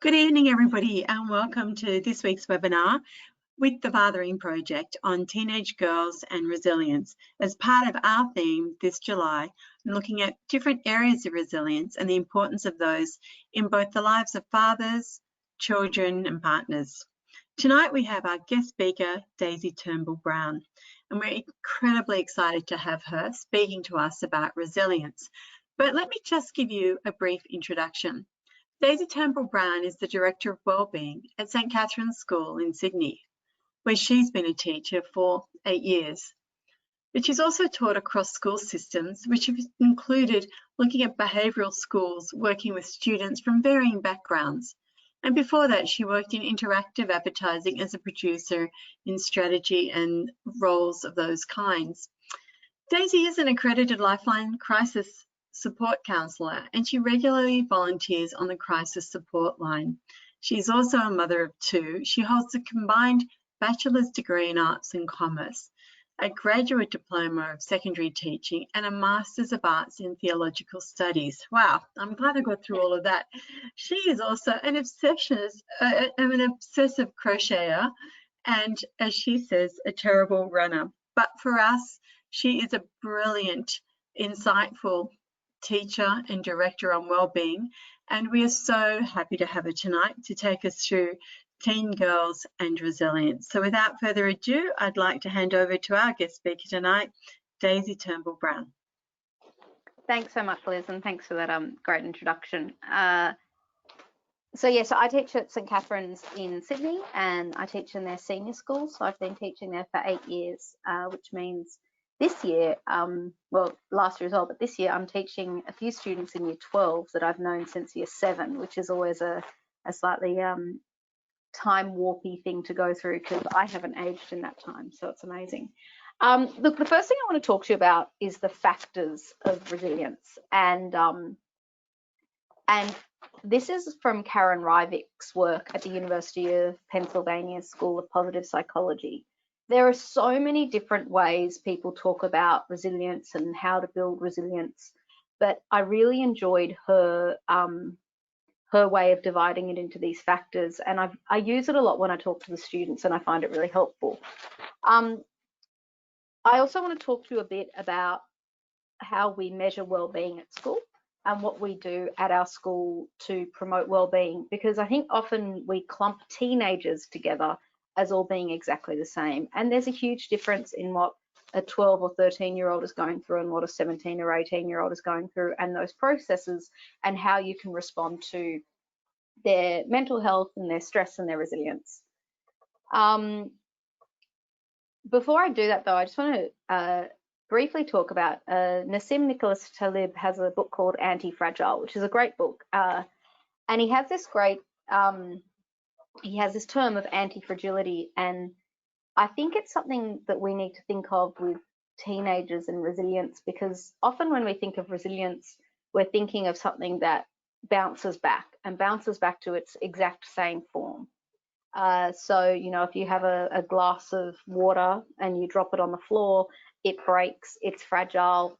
Good evening, everybody, and welcome to this week's webinar with the Fathering Project on teenage girls and resilience as part of our theme this July, looking at different areas of resilience and the importance of those in both the lives of fathers, children, and partners. Tonight we have our guest speaker, Daisy Turnbull Brown, and we're incredibly excited to have her speaking to us about resilience. But let me just give you a brief introduction. Daisy Turnbull Brown is the Director of Wellbeing at St Catherine's School in Sydney, where she's been a teacher for 8 years. But she's also taught across school systems, which have included looking at behavioural schools, working with students from varying backgrounds. And before that, she worked in interactive advertising as a producer in strategy and roles of those kinds. Daisy is an accredited Lifeline crisis support counsellor, and she regularly volunteers on the crisis support line. She's also a mother of 2. She holds a combined bachelor's degree in arts and commerce, a graduate diploma of secondary teaching, and a master's of arts in theological studies. Wow, I'm glad I got through all of that. She is also an obsessive crocheter, and as she says, a terrible runner. But for us, she is a brilliant, insightful teacher and director on wellbeing, and we are so happy to have her tonight to take us through teen girls and resilience. So without further ado, I'd like to hand over to our guest speaker tonight, Daisy Turnbull Brown. Thanks so much, Liz, and thanks for that great introduction. So I teach at St Catherine's in Sydney, and I teach in their senior school. So I've been teaching there for 8 years, which means this year, well, last year as well, but this year I'm teaching a few students in year 12 that I've known since year 7, which is always a slightly time warpy thing to go through because I haven't aged in that time, so it's amazing. Look, the first thing I want to talk to you about is the factors of resilience, and this is from Karen Ryvik's work at the University of Pennsylvania School of Positive Psychology. There are so many different ways people talk about resilience and how to build resilience, but I really enjoyed her way of dividing it into these factors, and I use it a lot when I talk to the students, and I find it really helpful. I also want to talk to you a bit about how we measure well-being at school and what we do at our school to promote well-being, because I think often we clump teenagers together as all being exactly the same, and there's a huge difference in what a 12 or 13-year-old is going through and what a 17 or 18-year-old is going through, and those processes and how you can respond to their mental health and their stress and their resilience. Before I do that though, I just want to briefly talk about Nassim Nicholas Taleb has a book called Anti-Fragile, which is a great book, and he has this great he has this term of anti-fragility, and I think it's something that we need to think of with teenagers and resilience, because often when we think of resilience, we're thinking of something that bounces back to its exact same form. So, you know, if you have a glass of water and you drop it on the floor, it breaks, it's fragile,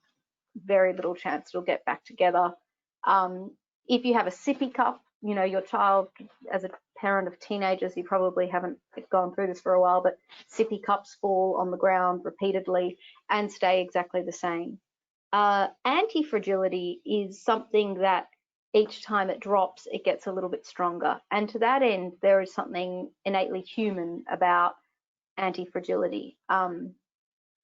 very little chance it'll get back together. If you have a sippy cup, you know, your child, as a parent of teenagers, you probably haven't gone through this for a while, but sippy cups fall on the ground repeatedly and stay exactly the same. Anti-fragility is something that each time it drops, it gets a little bit stronger. And to that end, there is something innately human about anti-fragility. And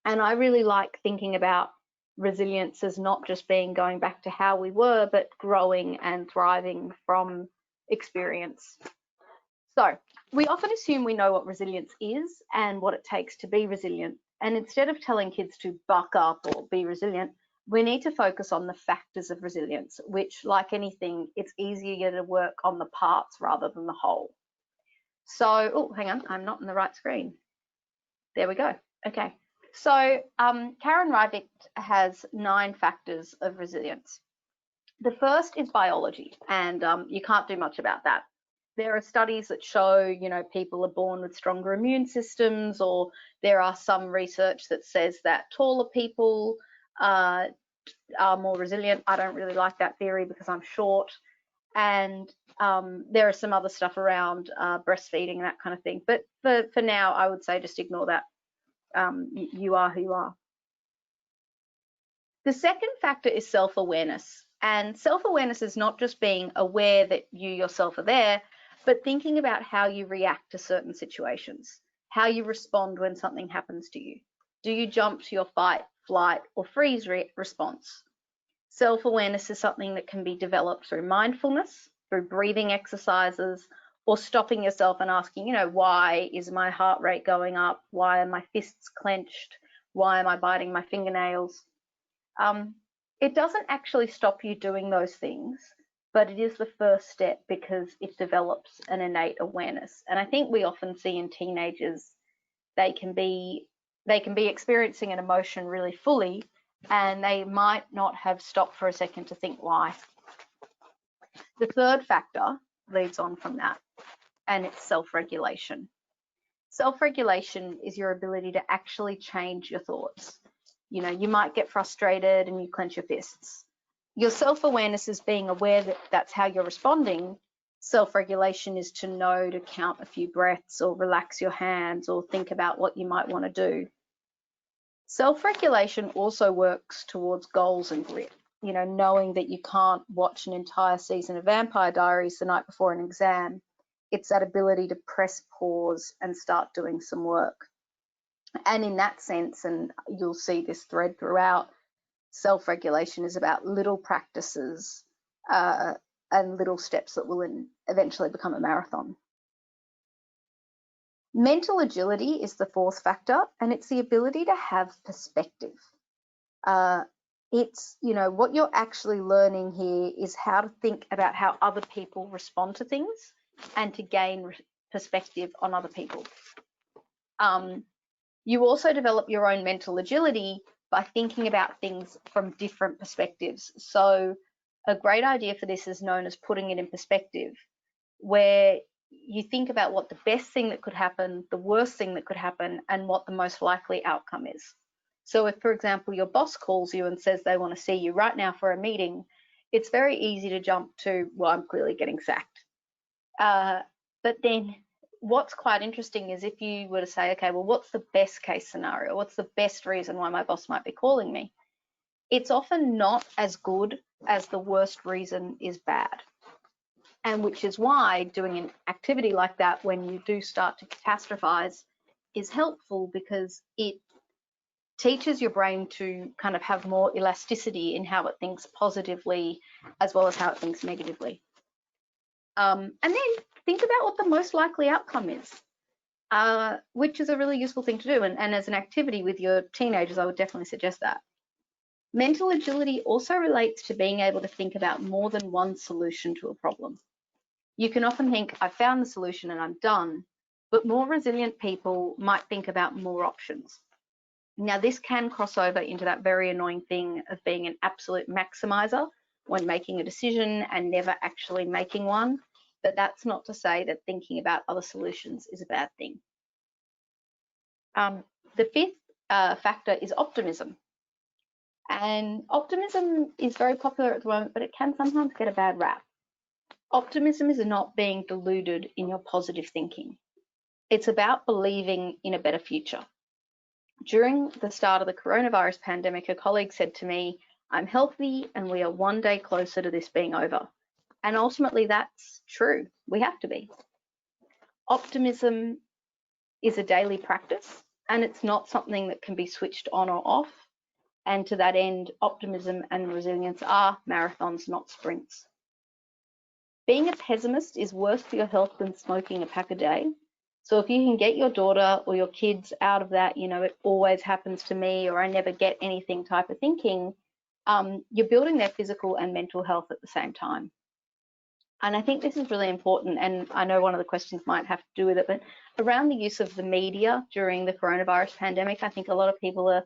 I really like thinking about resilience as not just being going back to how we were, but growing and thriving from experience. So we often assume we know what resilience is and what it takes to be resilient. And instead of telling kids to buck up or be resilient, we need to focus on the factors of resilience, which, like anything, it's easier to work on the parts rather than the whole. So, oh, hang on, I'm not in the right screen. There we go. Okay. So Karen Ryvik has 9 factors of resilience. The first is biology, and you can't do much about that. There are studies that show, you know, people are born with stronger immune systems, or there are some research that says that taller people are more resilient. I don't really like that theory because I'm short. And there are some other stuff around breastfeeding and that kind of thing. But for now, I would say just ignore that. You are who you are. The second factor is self-awareness. And self-awareness is not just being aware that you yourself are there, but thinking about how you react to certain situations, how you respond when something happens to you. Do you jump to your fight, flight, or freeze response? Self-awareness is something that can be developed through mindfulness, through breathing exercises, or stopping yourself and asking, why is my heart rate going up? Why are my fists clenched? Why am I biting my fingernails? It doesn't actually stop you doing those things, but it is the first step because it develops an innate awareness. And I think we often see in teenagers, they can be experiencing an emotion really fully, and they might not have stopped for a second to think why. The third factor leads on from that, and it's self-regulation. Self-regulation is your ability to actually change your thoughts. You might get frustrated and you clench your fists. Your self-awareness is being aware that that's how you're responding. Self-regulation is to know to count a few breaths or relax your hands or think about what you might want to do. Self-regulation also works towards goals and grit. Knowing that you can't watch an entire season of Vampire Diaries the night before an exam. It's that ability to press pause and start doing some work. And in that sense, and you'll see this thread throughout, self-regulation is about little practices and little steps that will eventually become a marathon. Mental agility is the fourth factor, and it's the ability to have perspective. It's, what you're actually learning here is how to think about how other people respond to things and to gain perspective on other people. You also develop your own mental agility by thinking about things from different perspectives. So a great idea for this is known as putting it in perspective, where you think about what the best thing that could happen, the worst thing that could happen, and what the most likely outcome is. So if, for example, your boss calls you and says they want to see you right now for a meeting, it's very easy to jump to, well, I'm clearly getting sacked. But then what's quite interesting is if you were to say, okay, well, what's the best case scenario? What's the best reason why my boss might be calling me? It's often not as good as the worst reason is bad. And which is why doing an activity like that when you do start to catastrophize is helpful, because it teaches your brain to kind of have more elasticity in how it thinks positively as well as how it thinks negatively. And then think about what the most likely outcome is, which is a really useful thing to do. And as an activity with your teenagers, I would definitely suggest that. Mental agility also relates to being able to think about more than one solution to a problem. You can often think, I found the solution and I'm done, but more resilient people might think about more options. Now, this can cross over into that very annoying thing of being an absolute maximizer when making a decision and never actually making one. But that's not to say that thinking about other solutions is a bad thing. The fifth factor is optimism. And optimism is very popular at the moment, but it can sometimes get a bad rap. Optimism is not being deluded in your positive thinking. It's about believing in a better future. During the start of the coronavirus pandemic, a colleague said to me, I'm healthy and we are one day closer to this being over. And ultimately that's true. We have to be. Optimism is a daily practice and it's not something that can be switched on or off. And to that end, optimism and resilience are marathons, not sprints. Being a pessimist is worse for your health than smoking a pack a day. So if you can get your daughter or your kids out of that, it always happens to me or I never get anything type of thinking, you're building their physical and mental health at the same time. And I think this is really important. And I know one of the questions might have to do with it, but around the use of the media during the coronavirus pandemic, I think a lot of people are,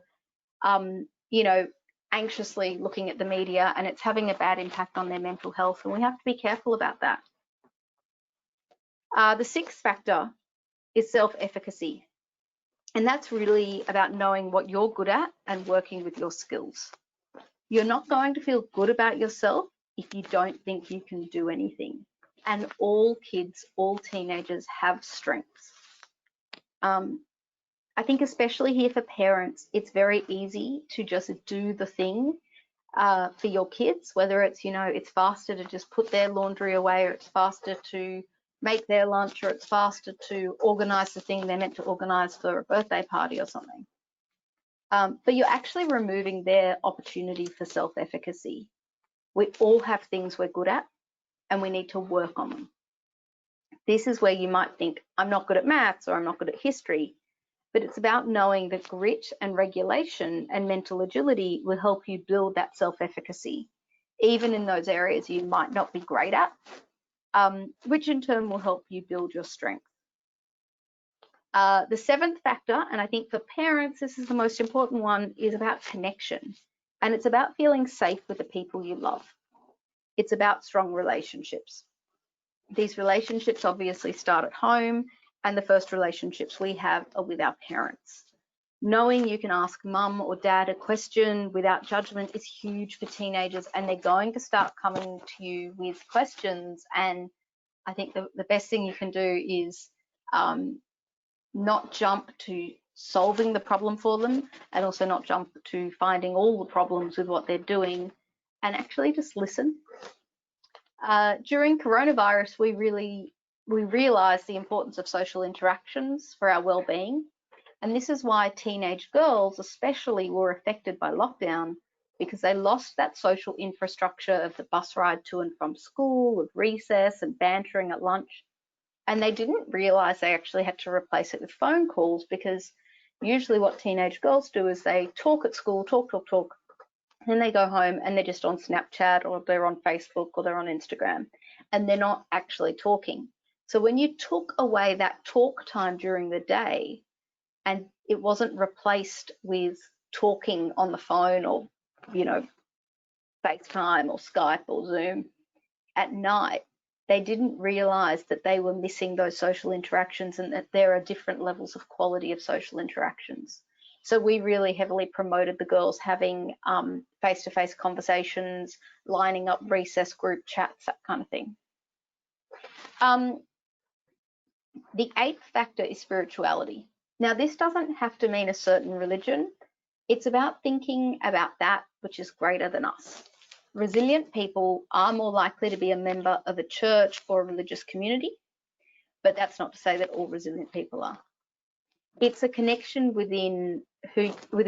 anxiously looking at the media and it's having a bad impact on their mental health. And we have to be careful about that. The sixth factor is self-efficacy. And that's really about knowing what you're good at and working with your skills. You're not going to feel good about yourself if you don't think you can do anything. And all kids, all teenagers have strengths. I think especially here for parents, it's very easy to just do the thing for your kids, whether it's, it's faster to just put their laundry away, or it's faster to make their lunch, or it's faster to organize the thing they're meant to organize for a birthday party or something. But you're actually removing their opportunity for self-efficacy. We all have things we're good at, and we need to work on them. This is where you might think, I'm not good at maths, or I'm not good at history, but it's about knowing that grit and regulation and mental agility will help you build that self-efficacy, even in those areas you might not be great at, which in turn will help you build your strength. The seventh factor, and I think for parents, this is the most important one, is about connection. And it's about feeling safe with the people you love. It's about strong relationships. These relationships obviously start at home, and the first relationships we have are with our parents. Knowing you can ask mum or dad a question without judgment is huge for teenagers, and they're going to start coming to you with questions. And I think the best thing you can do is not jump to solving the problem for them, and also not jump to finding all the problems with what they're doing, and actually just listen. During coronavirus, we realized the importance of social interactions for our well-being. And this is why teenage girls especially were affected by lockdown, because they lost that social infrastructure of the bus ride to and from school, of recess and bantering at lunch. And they didn't realize they actually had to replace it with phone calls, because usually what teenage girls do is they talk at school, talk, then they go home and they're just on Snapchat, or they're on Facebook, or they're on Instagram, and they're not actually talking. So when you took away that talk time during the day, and it wasn't replaced with talking on the phone, or, FaceTime or Skype or Zoom at night, they didn't realize that they were missing those social interactions, and that there are different levels of quality of social interactions. So we really heavily promoted the girls having face-to-face conversations, lining up recess group chats, that kind of thing. The eighth factor is spirituality. Now, this doesn't have to mean a certain religion. It's about thinking about that which is greater than us. Resilient people are more likely to be a member of a church or a religious community, but that's not to say that all resilient people are. It's a connection within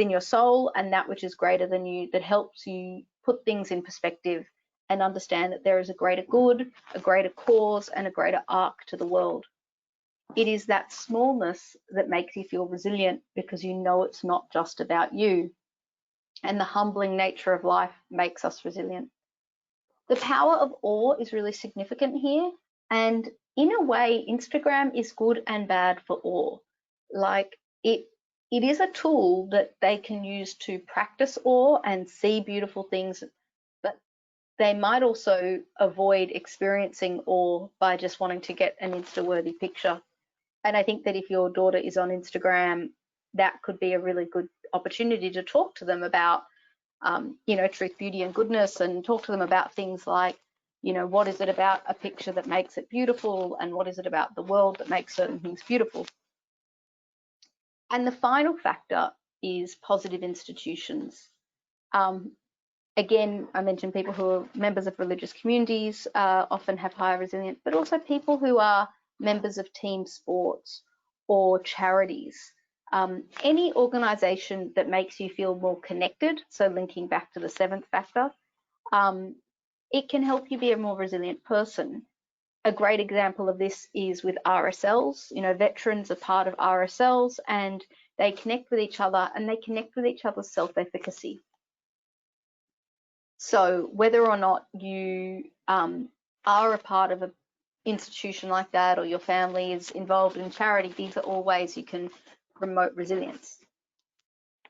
your soul and that which is greater than you, that helps you put things in perspective and understand that there is a greater good, a greater cause, and a greater arc to the world. It is that smallness that makes you feel resilient, because you know it's not just about you. And the humbling nature of life makes us resilient. The power of awe is really significant here. And in a way, Instagram is good and bad for awe. Like, it is a tool that they can use to practice awe and see beautiful things, but they might also avoid experiencing awe by just wanting to get an Insta-worthy picture. And I think that if your daughter is on Instagram, that could be a really good opportunity to talk to them about, truth, beauty, and goodness, and talk to them about things like, what is it about a picture that makes it beautiful, and what is it about the world that makes certain things beautiful. And the final factor is positive institutions. Again, I mentioned people who are members of religious communities often have higher resilience, but also people who are members of team sports or charities. Any organisation that makes you feel more connected, so linking back to the seventh factor, it can help you be a more resilient person. A great example of this is with RSLs. Veterans are part of RSLs, and they connect with each other, and they connect with each other's self-efficacy. So whether or not you are a part of an institution like that, or your family is involved in charity, these are all ways you can promote resilience.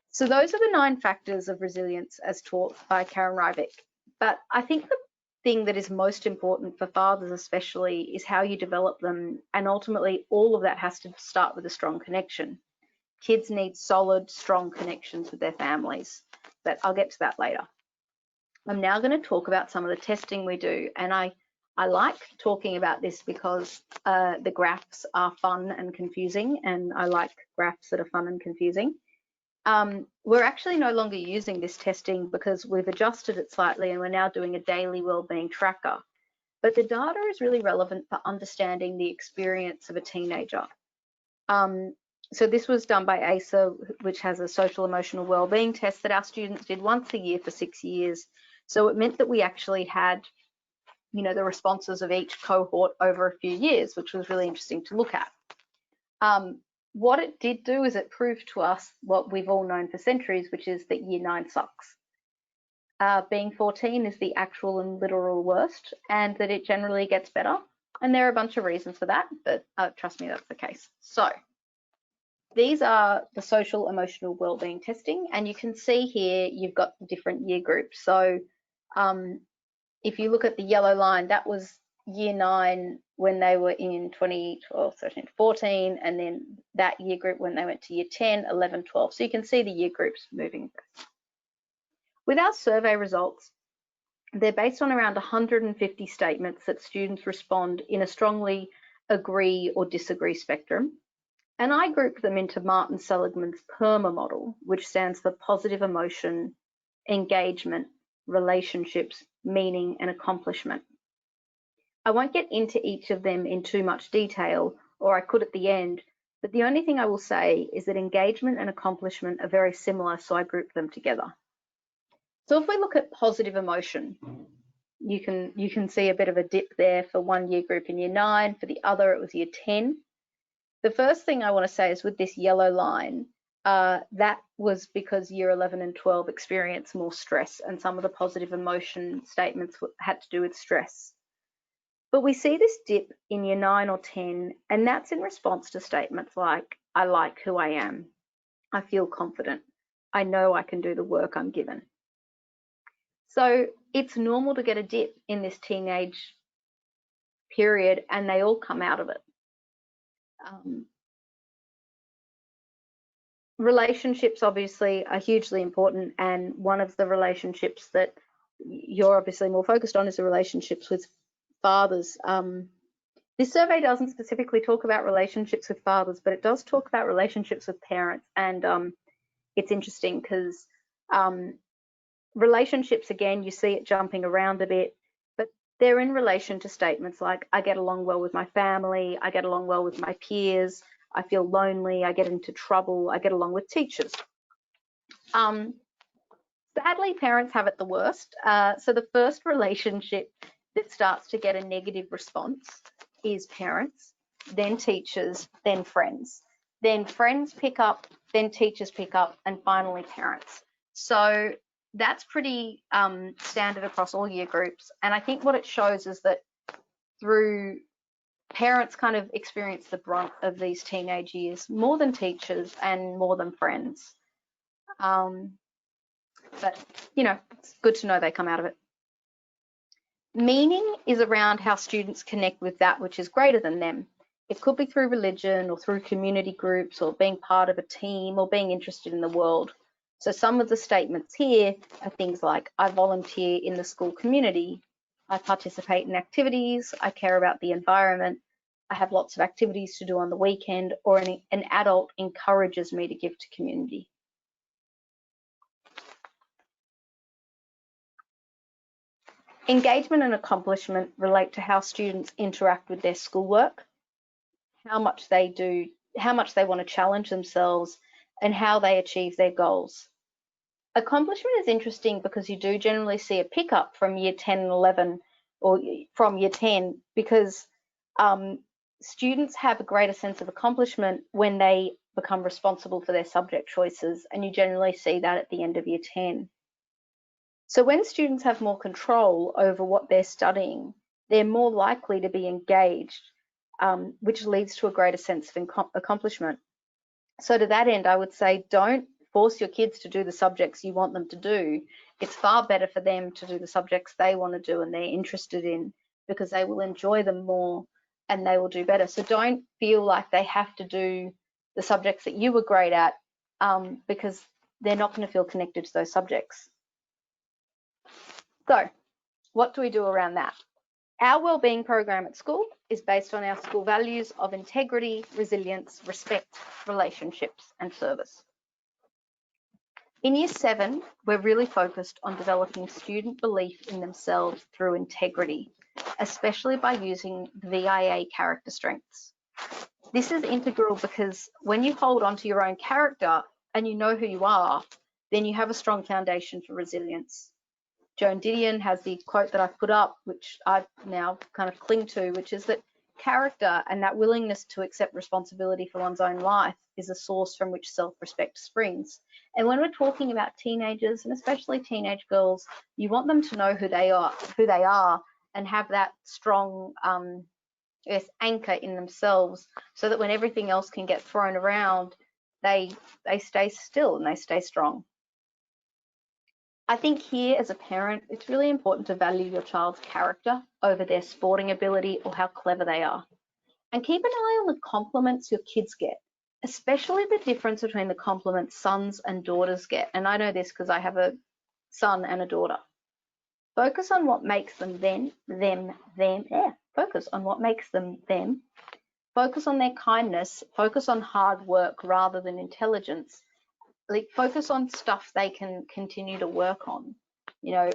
So those are the 9 factors of resilience as taught by Karen Ryvick. But I think the thing that is most important for fathers especially is how you develop them, and ultimately all of that has to start with a strong connection. Kids need solid, strong connections with their families, but I'll get to that later. I'm now going to talk about some of the testing we do, and I like talking about this because the graphs are fun and confusing, and I like graphs that are fun and confusing. We're actually no longer using this testing because we've adjusted it slightly, and we're now doing a daily wellbeing tracker. But the data is really relevant for understanding the experience of a teenager. So this was done by ASA, which has a social emotional wellbeing test that our students did once a year for 6 years. So it meant that we actually had, you know, the responses of each cohort over a few years, which was really interesting to look at. What it did do is it proved to us what we've all known for centuries, which is that year 9 sucks. Being 14 is the actual and literal worst, and that it generally gets better. And there are a bunch of reasons for that, but trust me, that's the case. So these are the social emotional wellbeing testing, and you can see here you've got different year groups. So if you look at the yellow line, that was year 9 when they were in 2012, 13, 14, and then that year group when they went to year 10, 11, 12. So you can see the year groups moving. With our survey results, they're based on around 150 statements that students respond in a strongly agree or disagree spectrum. And I group them into Martin Seligman's PERMA model, which stands for positive emotion, engagement, relationships, meaning, and accomplishment. I won't get into each of them in too much detail, or I could at the end, but the only thing I will say is that engagement and accomplishment are very similar, so I group them together. So if we look at positive emotion, you can see a bit of a dip there for one year group in year 9, for the other it was year 10. The first thing I want to say is with this yellow line, that was because year 11 and 12 experienced more stress, and some of the positive emotion statements had to do with stress. But we see this dip in year 9 or 10, and that's in response to statements like, I like who I am, I feel confident, I know I can do the work I'm given. So it's normal to get a dip in this teenage period, and they all come out of it. Relationships obviously are hugely important, and one of the relationships that you're obviously more focused on is the relationships with fathers. This survey doesn't specifically talk about relationships with fathers, but it does talk about relationships with parents, and it's interesting because relationships, again, you see it jumping around a bit, but they're in relation to statements like, I get along well with my family, I get along well with my peers, I feel lonely, I get into trouble, I get along with teachers. Sadly, parents have it the worst. So the first relationship that starts to get a negative response is parents, then teachers, then friends. Then friends pick up, then teachers pick up, and finally parents. So that's pretty standard across all year groups. And I think what it shows is that through parents kind of experience the brunt of these teenage years more than teachers and more than friends. But, you know, it's good to know they come out of it. Meaning is around how students connect with that which is greater than them. It could be through religion or through community groups or being part of a team or being interested in the world. So some of the statements here are things like, I volunteer in the school community, I participate in activities, I care about the environment, I have lots of activities to do on the weekend, or an adult encourages me to give to community. Engagement and accomplishment relate to how students interact with their schoolwork, how much they do, how much they want to challenge themselves, and how they achieve their goals. Accomplishment is interesting because you do generally see a pickup from year 10 and 11, or from year 10, because students have a greater sense of accomplishment when they become responsible for their subject choices, and you generally see that at the end of year 10. So when students have more control over what they're studying, they're more likely to be engaged, which leads to a greater sense of accomplishment. So to that end, I would say don't force your kids to do the subjects you want them to do. It's far better for them to do the subjects they want to do and they're interested in, because they will enjoy them more and they will do better. So don't feel like they have to do the subjects that you were great at, because they're not going to feel connected to those subjects. So what do we do around that? Our wellbeing program at school is based on our school values of integrity, resilience, respect, relationships, and service. In Year 7, we're really focused on developing student belief in themselves through integrity, especially by using VIA character strengths. This is integral because when you hold on to your own character and you know who you are, then you have a strong foundation for resilience. Joan Didion has the quote that I've put up, which I now kind of cling to, which is that character and that willingness to accept responsibility for one's own life is a source from which self-respect springs. And when we're talking about teenagers, and especially teenage girls, you want them to know who they are, and have that strong anchor in themselves, so that when everything else can get thrown around, they stay still and they stay strong. I think here as a parent, it's really important to value your child's character over their sporting ability or how clever they are. And keep an eye on the compliments your kids get, especially the difference between the compliments sons and daughters get. And I know this because I have a son and a daughter. Focus on what makes them them. Focus on what makes them them. Focus on their kindness. Focus on hard work rather than intelligence. Like, focus on stuff they can continue to work on. You know,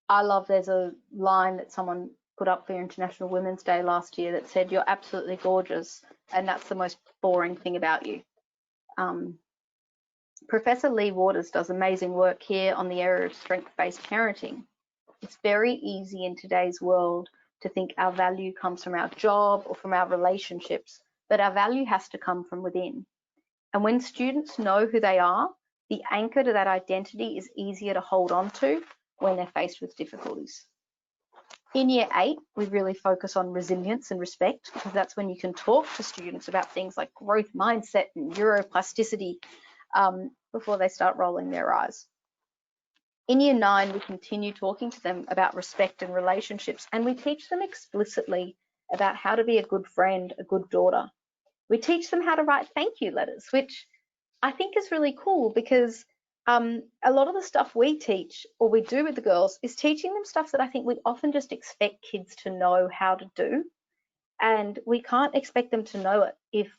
I love, there's a line that someone put up for International Women's Day last year that said, "You're absolutely gorgeous, and that's the most boring thing about you." Professor Lee Waters does amazing work here on the area of strength-based parenting. It's very easy in today's world to think our value comes from our job or from our relationships, but our value has to come from within. And when students know who they are, the anchor to that identity is easier to hold on to when they're faced with difficulties. In Year 8, we really focus on resilience and respect, because that's when you can talk to students about things like growth mindset and neuroplasticity before they start rolling their eyes. In Year 9, we continue talking to them about respect and relationships, and we teach them explicitly about how to be a good friend, a good daughter. We teach them how to write thank you letters, which I think is really cool, because a lot of the stuff we teach or we do with the girls is teaching them stuff that I think we often just expect kids to know how to do. And we can't expect them to know it if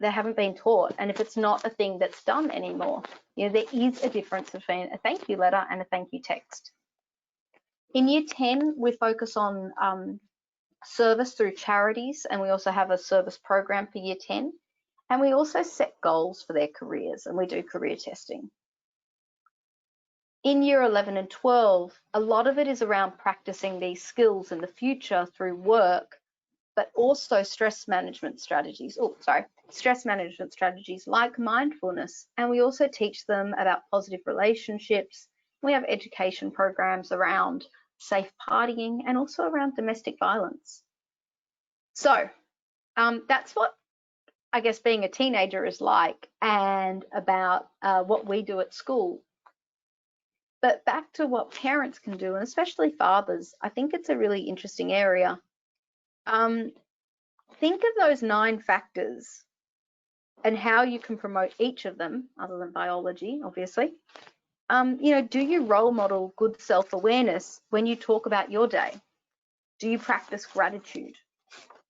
they haven't been taught and if it's not a thing that's done anymore. You know, there is a difference between a thank you letter and a thank you text. In Year 10, we focus on service through charities, and we also have a service program for Year 10. And we also set goals for their careers, and we do career testing. In Year 11 and 12, a lot of it is around practicing these skills in the future through work, but also stress management strategies like mindfulness. And we also teach them about positive relationships. We have education programs around safe partying and also around domestic violence. So that's what I guess being a teenager is like, and about what we do at school. But back to what parents can do, and especially fathers, I think it's a really interesting area. Think of those 9 factors and how you can promote each of them, other than biology, obviously. You know, do you role model good self-awareness when you talk about your day? Do you practice gratitude?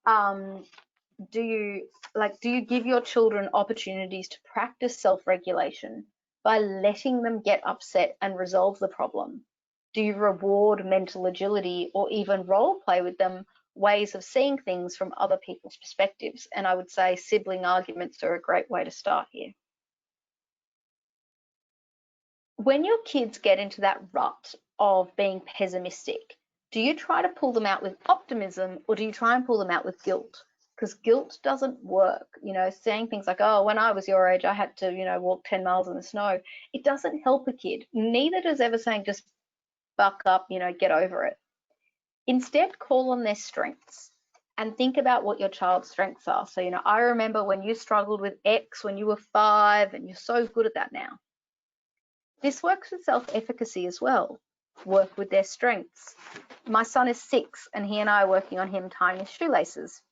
Do you give your children opportunities to practice self-regulation by letting them get upset and resolve the problem? Do you reward mental agility, or even role play with them ways of seeing things from other people's perspectives? And I would say sibling arguments are a great way to start here. When your kids get into that rut of being pessimistic, do you try to pull them out with optimism, or do you try and pull them out with guilt? Because guilt doesn't work. You know, saying things like, "Oh, when I was your age, I had to, you know, walk 10 miles in the snow." It doesn't help a kid. Neither does ever saying, "Just buck up, you know, get over it." Instead, call on their strengths and think about what your child's strengths are. So, you know, I remember when you struggled with X when you were 5, and you're so good at that now. This works with self-efficacy as well. Work with their strengths. My son is 6, and he and I are working on him tying his shoelaces.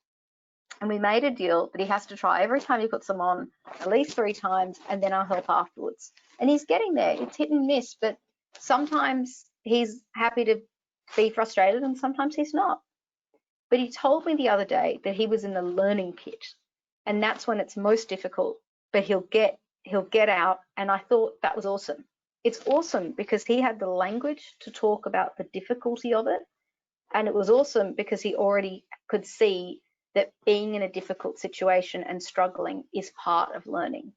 And we made a deal that he has to try every time he puts them on at least 3 times, and then I'll help afterwards. And he's getting there. It's hit and miss, but Sometimes he's happy to be frustrated and sometimes he's not. But he told me the other day that he was in the learning pit, and that's when it's most difficult, but he'll get out, and I thought that was awesome. It's awesome because he had the language to talk about the difficulty of it, and it was awesome because he already could see that being in a difficult situation and struggling is part of learning.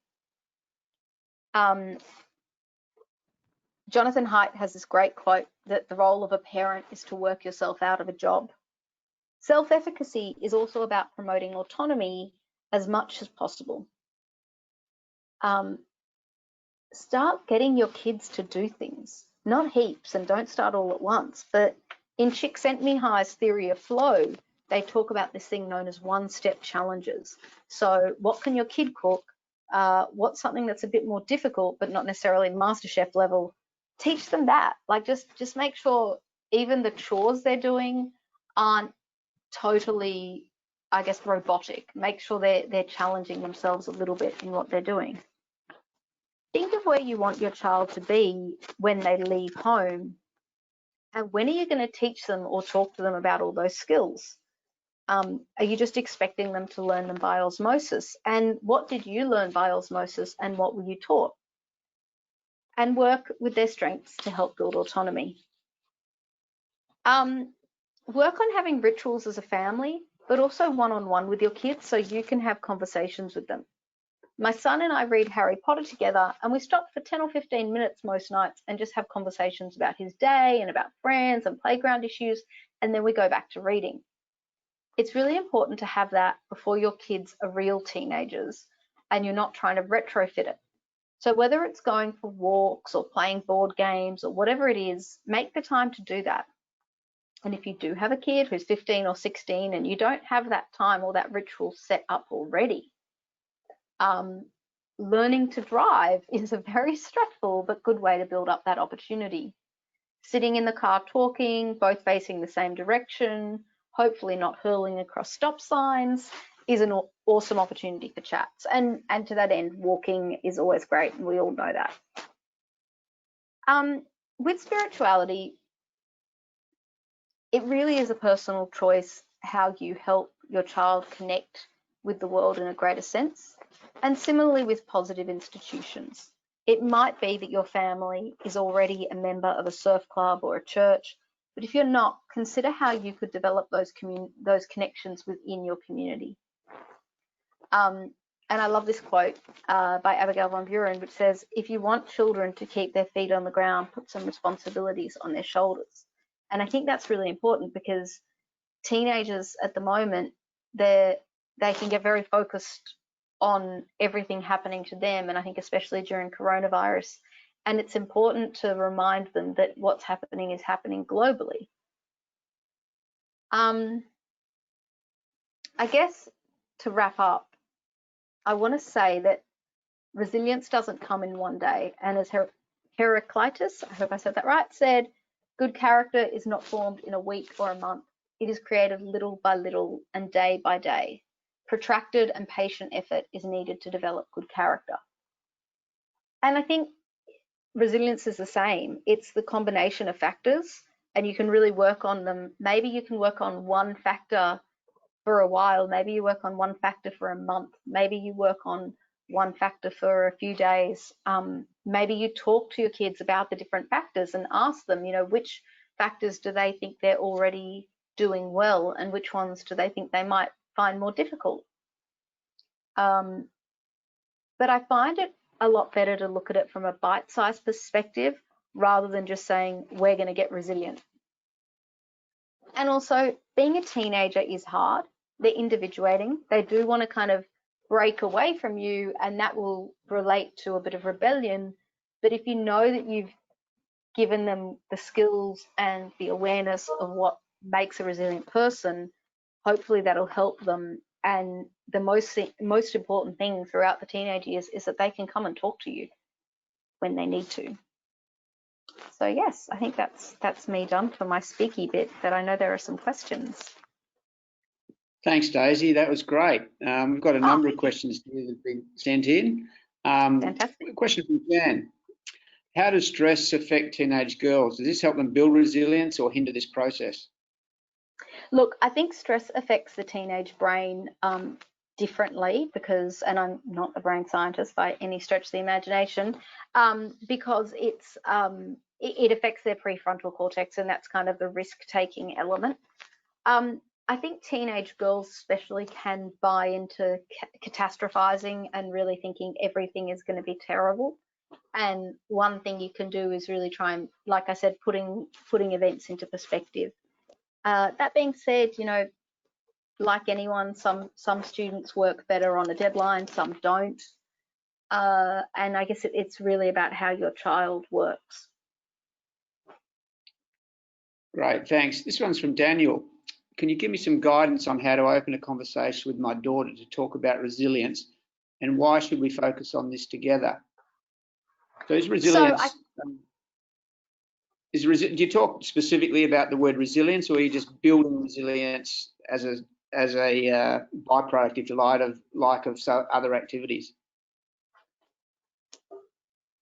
Jonathan Haidt has this great quote that the role of a parent is to work yourself out of a job. Self-efficacy is also about promoting autonomy as much as possible. Start getting your kids to do things, not heaps, and don't start all at once. But in Csikszentmihalyi's theory of flow, they talk about this thing known as one-step challenges. So what can your kid cook? What's something that's a bit more difficult, but not necessarily MasterChef level? Teach them that. Like just make sure even the chores they're doing aren't totally, I guess, robotic. Make sure they're challenging themselves a little bit in what they're doing. Think of where you want your child to be when they leave home, and when are you going to teach them or talk to them about all those skills? Are you just expecting them to learn them by osmosis? And what did you learn by osmosis, and what were you taught? And work with their strengths to help build autonomy. Work on having rituals as a family, but also one-on-one with your kids so you can have conversations with them. My son and I read Harry Potter together, and we stop for 10 or 15 minutes most nights and just have conversations about his day and about friends and playground issues, and then we go back to reading. It's really important to have that before your kids are real teenagers and you're not trying to retrofit it. So whether it's going for walks or playing board games or whatever it is, make the time to do that. And if you do have a kid who's 15 or 16 and you don't have that time or that ritual set up already, learning to drive is a very stressful but good way to build up that opportunity. Sitting in the car talking, both facing the same direction, hopefully not hurling across stop signs, is an awesome opportunity for chats. And to that end, walking is always great, and we all know that. With spirituality, it really is a personal choice how you help your child connect with the world in a greater sense. And similarly with positive institutions. It might be that your family is already a member of a surf club or a church, but if you're not, consider how you could develop those connections within your community. And I love this quote by Abigail von Buren, which says, if you want children to keep their feet on the ground, put some responsibilities on their shoulders. And I think that's really important because teenagers at the moment, they can get very focused on everything happening to them, and I think especially during coronavirus, and it's important to remind them that what's happening is happening globally. I guess to wrap up, I want to say that resilience doesn't come in one day, and as Heraclitus, I hope I said that right, said, good character is not formed in a week or a month. It is created little by little and day by day. Protracted and patient effort is needed to develop good character. And I think resilience is the same. It's the combination of factors, and you can really work on them. Maybe you can work on one factor for a while. Maybe you work on one factor for a month. Maybe you work on one factor for a few days. Maybe you talk to your kids about the different factors and ask them, which factors do they think they're already doing well, and which ones do they think they might find more difficult. But I find it a lot better to look at it from a bite-sized perspective rather than just saying we're going to get resilient. And also, being a teenager is hard. They're individuating. They do want to kind of break away from you, and that will relate to a bit of rebellion. But if you know that you've given them the skills and the awareness of what makes a resilient person, hopefully that'll help them. And the most important thing throughout the teenage years is that they can come and talk to you when they need to. So yes, I think that's me done for my speaky bit, but I know there are some questions. Thanks, Daisy. That was great. We've got a number of questions here that have been sent in. Fantastic. A question from Jan. How does stress affect teenage girls? Does this help them build resilience or hinder this process? Look, I think stress affects the teenage brain differently because, and I'm not a brain scientist by any stretch of the imagination, because it affects their prefrontal cortex, and that's kind of the risk-taking element. I think teenage girls especially can buy into catastrophizing and really thinking everything is going to be terrible. And one thing you can do is really try and, like I said, putting events into perspective. That being said, you know, like anyone, some students work better on a deadline, some don't. And I guess it's really about how your child works. Great, thanks. This one's from Daniel. Can you give me some guidance on how to open a conversation with my daughter to talk about resilience, and why should we focus on this together? So is resilience, do you talk specifically about the word resilience, or are you just building resilience as a byproduct, if you like, of other activities?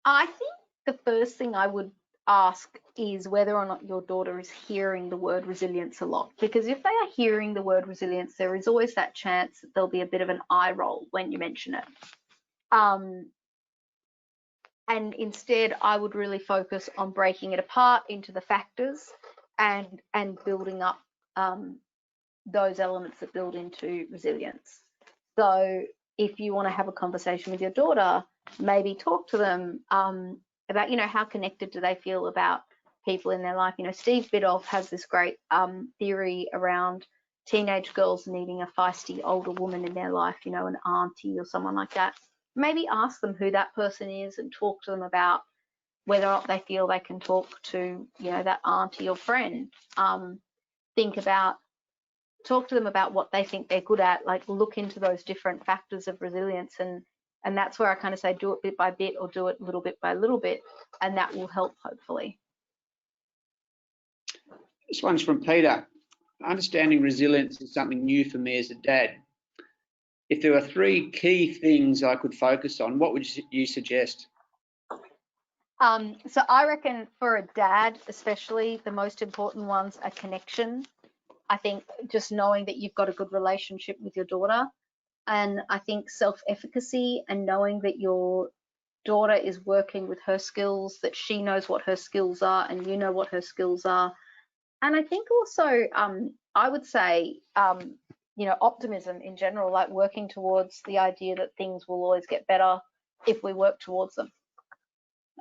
I think the first thing I would ask is whether or not your daughter is hearing the word resilience a lot, because if they are hearing the word resilience, there is always that chance that there'll be a bit of an eye roll when you mention it. And instead, I would really focus on breaking it apart into the factors and building up those elements that build into resilience. So if you want to have a conversation with your daughter, maybe talk to them about, you know, how connected do they feel about people in their life. You know, Steve Biddulph has this great theory around teenage girls needing a feisty older woman in their life, you know, an auntie or someone like that. Maybe ask them who that person is and talk to them about whether or not they feel they can talk to, you know, that auntie or friend. Talk to them about what they think they're good at, like look into those different factors of resilience, and that's where I kind of say do it bit by bit or do it little bit by little bit, and that will help hopefully. This one's from Peter. Understanding resilience is something new for me as a dad. If there were 3 key things I could focus on, what would you suggest? So I reckon for a dad especially, the most important ones are connection. I think just knowing that you've got a good relationship with your daughter, and I think self-efficacy and knowing that your daughter is working with her skills, that she knows what her skills are and you know what her skills are. And I think also I would say you know, optimism in general, like working towards the idea that things will always get better if we work towards them.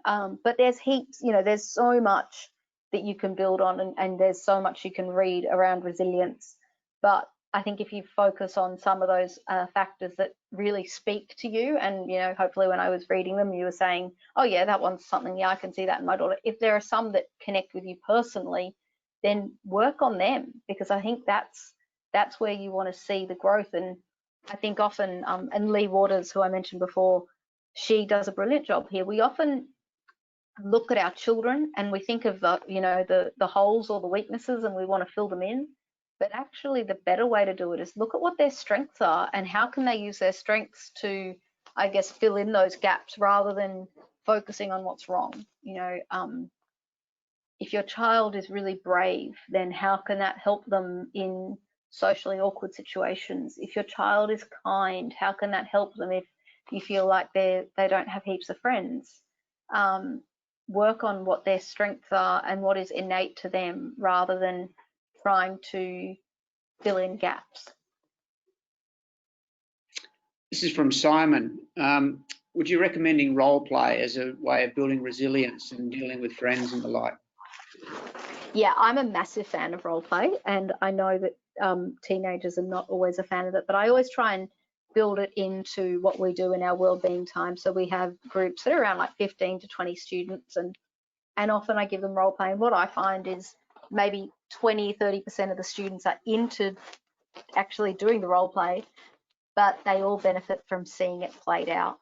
But there's heaps, you know, there's so much that you can build on, and there's so much you can read around resilience. But I think if you focus on some of those factors that really speak to you, and, you know, hopefully when I was reading them, you were saying, oh yeah, that one's something, yeah, I can see that in my daughter. If there are some that connect with you personally, then work on them, because I think that's where you want to see the growth. And I think often, and Lee Waters, who I mentioned before, she does a brilliant job here. We often look at our children and we think of the, you know, the holes or the weaknesses, and we want to fill them in. But actually the better way to do it is look at what their strengths are and how can they use their strengths to, I guess, fill in those gaps rather than focusing on what's wrong. You know, if your child is really brave, then how can that help them in socially awkward situations? If your child is kind, how can that help them if you feel like they don't have heaps of friends? Work on what their strengths are and what is innate to them rather than trying to fill in gaps. This is from Simon. Would you recommending role play as a way of building resilience and dealing with friends and the like? Yeah, I'm a massive fan of role play, and I know that teenagers are not always a fan of it, but I always try and build it into what we do in our wellbeing time. So we have groups that are around like 15 to 20 students, and often I give them role play. And what I find is maybe 20-30% of the students are into actually doing the role play, but they all benefit from seeing it played out.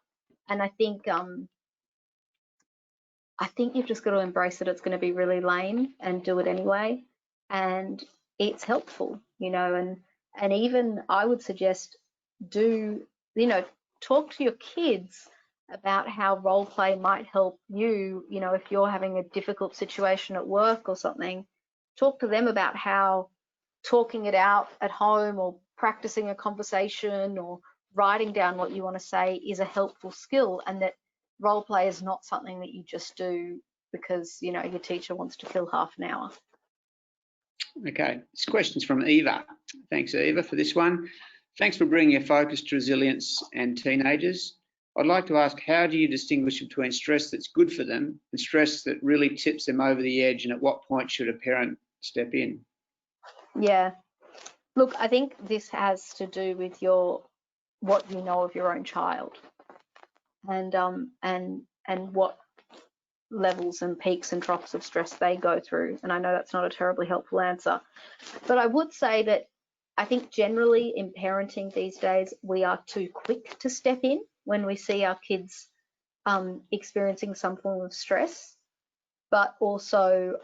And I think you've just got to embrace that it's going to be really lame and do it anyway. And it's helpful, you know, and even I would suggest talk to your kids about how role play might help you, you know, if you're having a difficult situation at work or something, talk to them about how talking it out at home or practicing a conversation or writing down what you want to say is a helpful skill, and that role play is not something that you just do because, you know, your teacher wants to fill half an hour. Okay, this question's from Eva. Thanks, Eva, for this one. Thanks for bringing your focus to resilience and teenagers. I'd like to ask, how do you distinguish between stress that's good for them and stress that really tips them over the edge, and at what point should a parent step in? Yeah, look, I think this has to do with what you know of your own child, and what levels and peaks and troughs of stress they go through. And I know that's not a terribly helpful answer, but I would say that I think generally in parenting these days, we are too quick to step in when we see our kids experiencing some form of stress. But also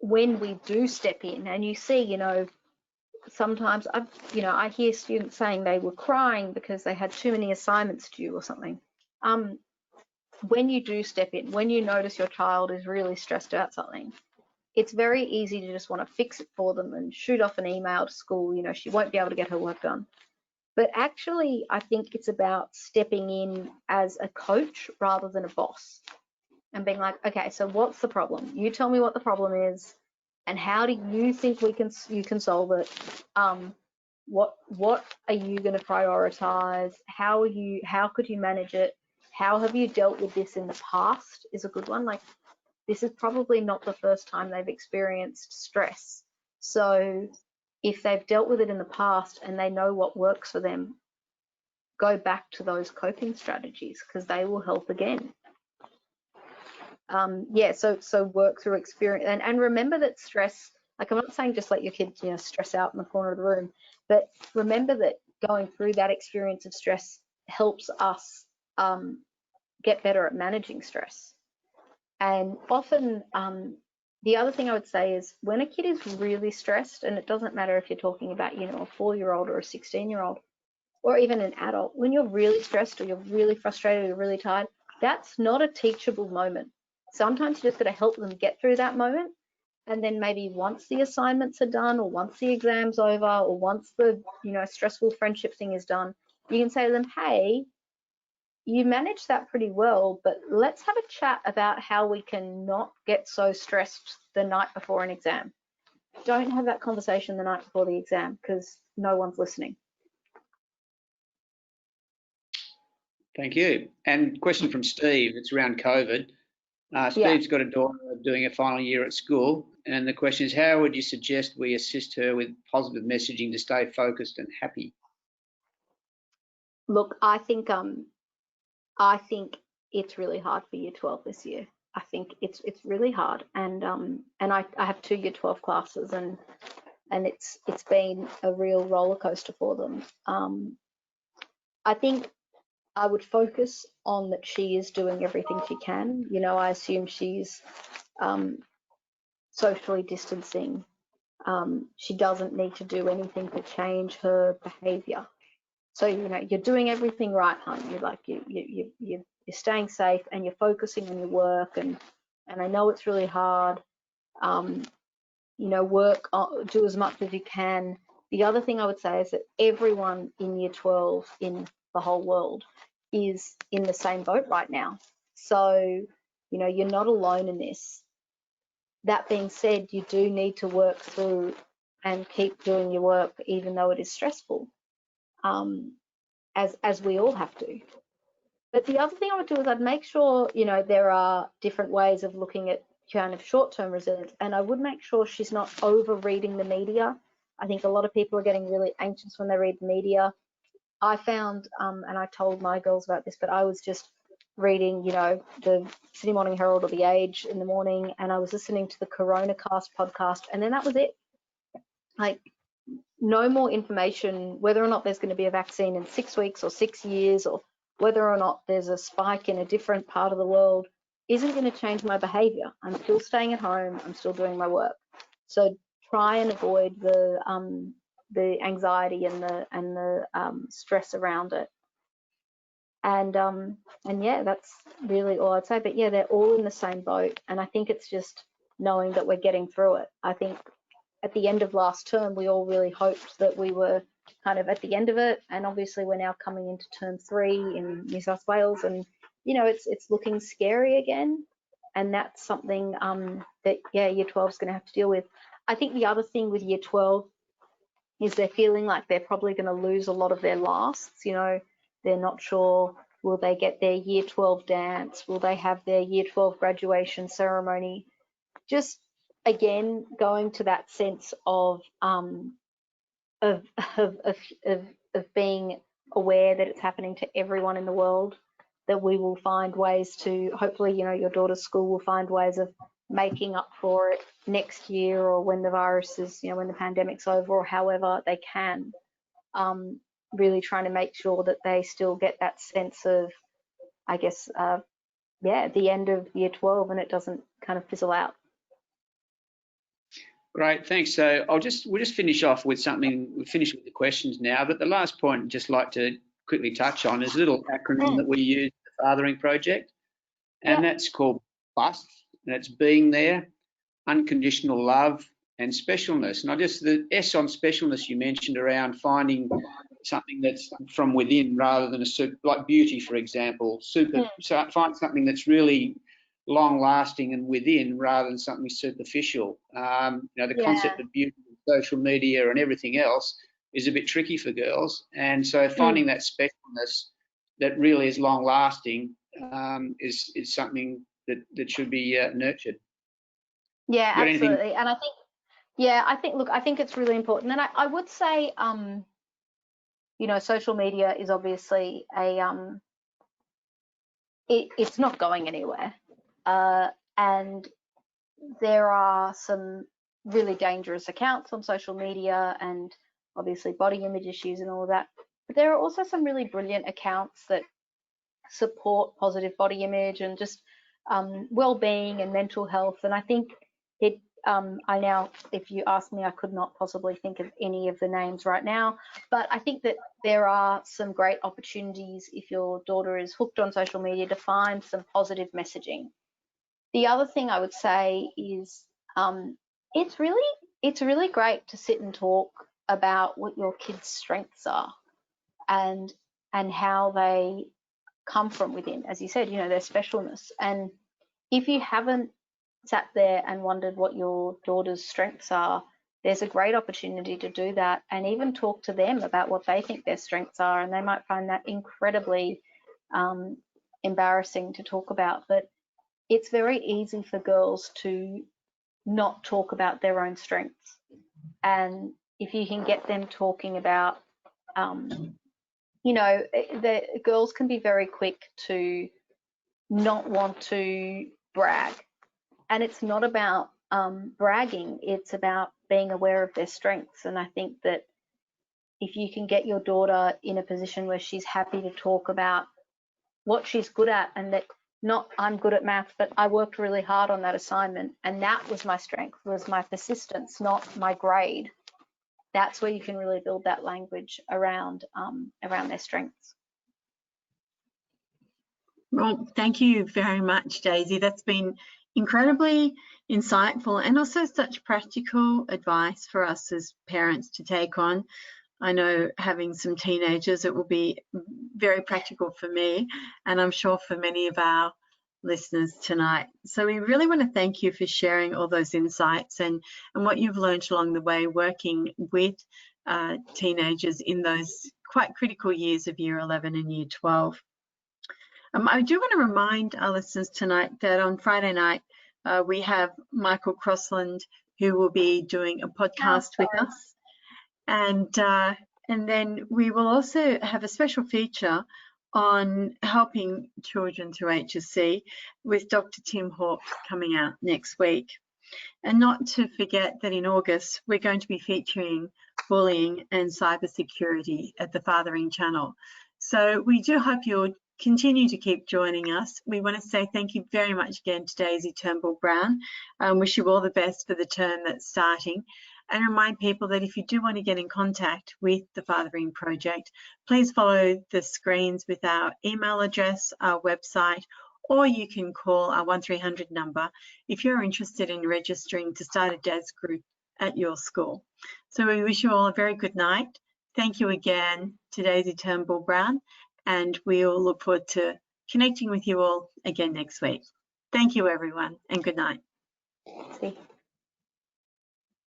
when we do step in, and you see, you know, sometimes I hear students saying they were crying because they had too many assignments due or something. When you do step in, when you notice your child is really stressed about something, it's very easy to just want to fix it for them and shoot off an email to school, you know, she won't be able to get her work done. But actually, I think it's about stepping in as a coach rather than a boss and being like, okay, so what's the problem? You tell me what the problem is, and how do you think you can solve it? What are you going to prioritize? How could you manage it? How have you dealt with this in the past is a good one. Like, this is probably not the first time they've experienced stress. So if they've dealt with it in the past and they know what works for them, go back to those coping strategies because they will help again. Yeah, so work through experience, and remember that stress, like, I'm not saying just let your kids, you know, stress out in the corner of the room, but remember that going through that experience of stress helps us get better at managing stress. And often, the other thing I would say is when a kid is really stressed, and it doesn't matter if you're talking about, you know, a 4-year-old or a 16-year-old, or even an adult, when you're really stressed or you're really frustrated or you're really tired, that's not a teachable moment. Sometimes you just got to help them get through that moment. And then maybe once the assignments are done, or once the exam's over, or once the, you know, stressful friendship thing is done, you can say to them, hey, you managed that pretty well, but let's have a chat about how we can not get so stressed the night before an exam. Don't have that conversation the night before the exam because no one's listening. Thank you. And question from Steve, it's around COVID. Steve's got a daughter doing a final year at school, and the question is, how would you suggest we assist her with positive messaging to stay focused and happy? Look, I think it's really hard for year 12 this year. I think it's really hard, and I have 2 year 12 classes, and it's been a real roller coaster for them. I think I would focus on that she is doing everything she can. You know, I assume she's socially distancing. She doesn't need to do anything to change her behaviour. So, you know, you're doing everything right, hon. You're staying safe and you're focusing on your work. And I know it's really hard. You know, do as much as you can. The other thing I would say is that everyone in year 12 in the whole world is in the same boat right now. So, you know, you're not alone in this. That being said, you do need to work through and keep doing your work, even though it is stressful, as we all have to. But the other thing I would do is I'd make sure, you know, there are different ways of looking at kind of short-term resilience, and I would make sure she's not over-reading the media. I think a lot of people are getting really anxious when they read the media. I found, and I told my girls about this, but I was just reading, you know, the Sydney Morning Herald or The Age in the morning, and I was listening to the CoronaCast podcast, and then that was it. Like, no more information, whether or not there's going to be a vaccine in 6 weeks or 6 years, or whether or not there's a spike in a different part of the world, isn't going to change my behavior. I'm still staying at home. I'm still doing my work. So try and avoid the anxiety and the stress around it. And yeah, that's really all I'd say. But yeah, they're all in the same boat, and I think it's just knowing that we're getting through it. I think at the end of last term, we all really hoped that we were kind of at the end of it, and obviously we're now coming into term 3 in New South Wales, and you know, it's looking scary again, and that's something that yeah, year 12 is going to have to deal with. I think the other thing with year 12 is they're feeling like they're probably going to lose a lot of their lasts. You know, they're not sure, will they get their year 12 dance? Will they have their year 12 graduation ceremony? Just again, going to that sense of being aware that it's happening to everyone in the world, that we will find ways to, hopefully, you know, your daughter's school will find ways of making up for it next year, or when the virus is, you know, when the pandemic's over, or however they can, really trying to make sure that they still get that sense of, I guess, yeah, the end of year 12, and it doesn't kind of fizzle out. Great, thanks. So we'll just finish off with something. We've finished with the questions now, but the last point I'd just like to quickly touch on is a little acronym that we use, the Fathering Project, and that's called BUST, and it's being there, unconditional love, and specialness. And the S on specialness you mentioned around finding something that's from within rather than like beauty, for example. So find something that's really long lasting and within rather than something superficial. You know, the concept of beauty, social media and everything else is a bit tricky for girls. And so finding that specialness that really is long lasting is something that should be nurtured. Yeah, absolutely. And I think, yeah, I think it's really important. And I would say, you know, social media is obviously it's not going anywhere. And there are some really dangerous accounts on social media, and obviously body image issues and all of that. But there are also some really brilliant accounts that support positive body image and just well-being and mental health. And I think I now, if you ask me, I could not possibly think of any of the names right now, but I think that there are some great opportunities if your daughter is hooked on social media to find some positive messaging. The other thing I would say is it's really great to sit and talk about what your kids' strengths are and how they come from within. As you said, you know, their specialness. And if you haven't sat there and wondered what your daughter's strengths are, there's a great opportunity to do that and even talk to them about what they think their strengths are. And they might find that incredibly embarrassing to talk about. But it's very easy for girls to not talk about their own strengths. And if you can get them talking about, you know, the girls can be very quick to not want to brag. And it's not about bragging, it's about being aware of their strengths. And I think that if you can get your daughter in a position where she's happy to talk about what she's good at, and that not I'm good at math, but I worked really hard on that assignment, and that was my strength, was my persistence, not my grade. That's where you can really build that language around their strengths. Well, thank you very much, Daisy. That's been incredibly insightful and also such practical advice for us as parents to take on. I know having some teenagers, it will be very practical for me, and I'm sure for many of our listeners tonight. So we really want to thank you for sharing all those insights and what you've learned along the way working with teenagers in those quite critical years of year 11 and year 12. I do want to remind our listeners tonight that on Friday night we have Michael Crossland, who will be doing a podcast with us. And then we will also have a special feature on helping children through HSC with Dr. Tim Hawke coming out next week. And not to forget that in August, we're going to be featuring bullying and cybersecurity at the Fathering channel. So we do hope you'll continue to keep joining us. We want to say thank you very much again to Daisy Turnbull Brown. Wish you all the best for the term that's starting. and remind people that if you do want to get in contact with the Fathering Project, please follow the screens with our email address, our website, or you can call our 1300 number if you're interested in registering to start a DAS group at your school. So we wish you all a very good night. Thank you again to Daisy Turnbull Brown, and we'll look forward to connecting with you all again next week. Thank you, everyone, and good night. See.